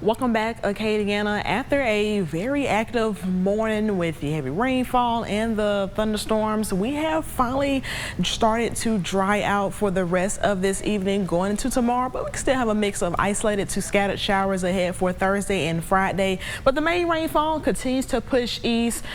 Welcome back, Acadiana. After a very active morning with the heavy rainfall and the thunderstorms, we have finally started to dry out for the rest of this evening going into tomorrow, but we can still have a mix of isolated to scattered showers ahead for Thursday and Friday. But the main rainfall continues to push east,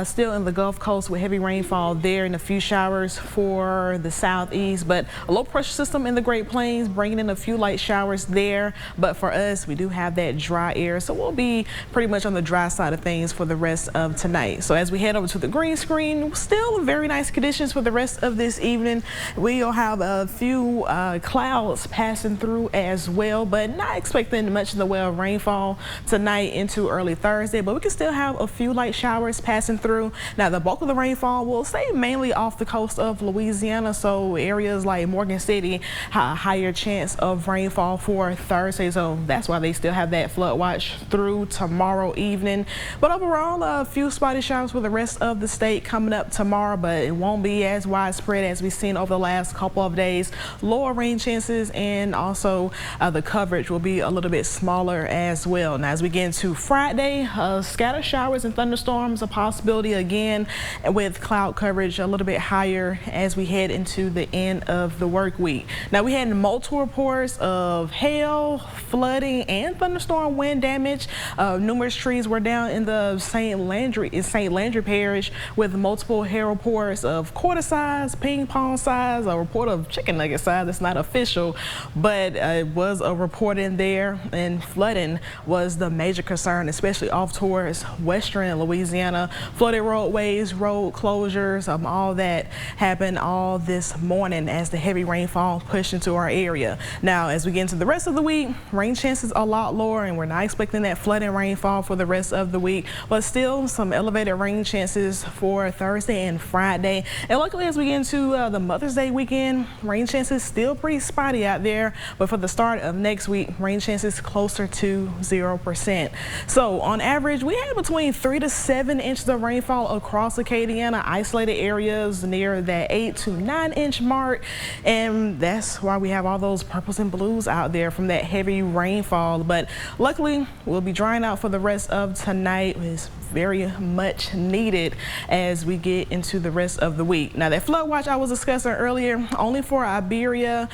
still in the Gulf Coast with heavy rainfall there and a few showers for the southeast, but a low pressure system in the Great Plains bringing in a few light showers there. But for us, we do have that dry air, so we'll be pretty much on the dry side of things for the rest of tonight. So as we head over to the green screen, still very nice conditions for the rest of this evening. We'll have a few clouds passing through as well, but not expecting much in the way of rainfall tonight into early Thursday, but we can still have a few light showers passing through. Now the bulk of the rainfall will stay mainly off the coast of Louisiana, so areas like Morgan City have a higher chance of rainfall for Thursday, so that's why they still have that flood watch through tomorrow evening. But overall, a few spotty showers for the rest of the state coming up tomorrow, but it won't be as widespread as we've seen over the last couple of days. Lower rain chances, and also the coverage will be a little bit smaller as well. Now as we get into Friday, scattered showers and thunderstorms a possibility again, with cloud coverage a little bit higher as we head into the end of the work week. Now we had multiple reports of hail, flooding, and thunderstorm wind damage. Numerous trees were down in the St. Landry Parish, with multiple hail reports of quarter size, ping pong size, a report of chicken nugget size. It's not official, but it was a report in there. And flooding was the major concern, especially off towards western Louisiana. Flooded roadways, road closures, all that happened all this morning as the heavy rainfall pushed into our area. Now as we get into the rest of the week, rain chances are a lot lower, and we're not expecting that flooding rainfall for the rest of the week, but still some elevated rain chances for Thursday and Friday. And luckily as we get into the Mother's Day weekend, rain chances still pretty spotty out there, but for the start of next week, rain chances closer to 0%. So on average, we have between 3 to 7 inches of rainfall across Acadiana, isolated areas near that 8 to 9 inch mark, and that's why we have all those purples and blues out there from that heavy rainfall. But luckily, we'll be drying out for the rest of tonight. It's very much needed as we get into the rest of the week. Now that flood watch I was discussing earlier, only for Iberia,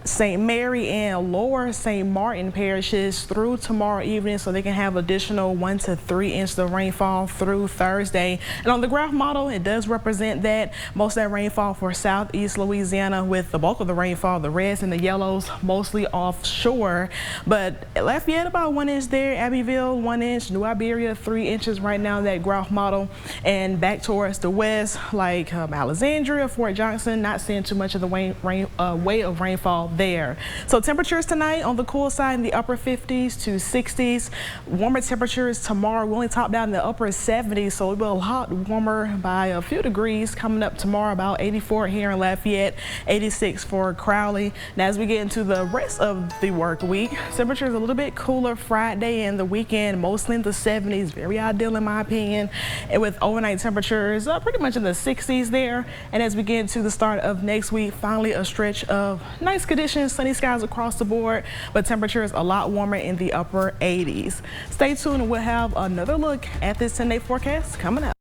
St. Mary, and Lower St. Martin parishes through tomorrow evening, so they can have additional 1 to 3 inches of rainfall through Thursday. And on the graph model, it does represent that most of that rainfall for southeast Louisiana, with the bulk of the rainfall, the reds and the yellows, mostly offshore. But Lafayette about 1 inch there, Abbeville 1 inch, New Iberia 3 inches right now, that graph model. And back towards the west, like Alexandria, Fort Johnson, not seeing too much of the way of rainfall there. So temperatures tonight on the cool side in the upper 50s to 60s. Warmer temperatures tomorrow. We only top down in the upper 70s, so it'll be a lot warmer by a few degrees coming up tomorrow. About 84 here in Lafayette, 86 for Crowley. Now as we get into the rest of the work week, temperatures a little bit cooler Friday and the weekend, mostly in the 70s. Very ideal in my opinion, and with overnight temperatures pretty much in the 60s there. And as we get into the start of next week, finally a stretch of nice conditions, sunny skies across the board, but temperatures a lot warmer in the upper 80s. Stay tuned and we'll have another look at this 10-day forecast coming up.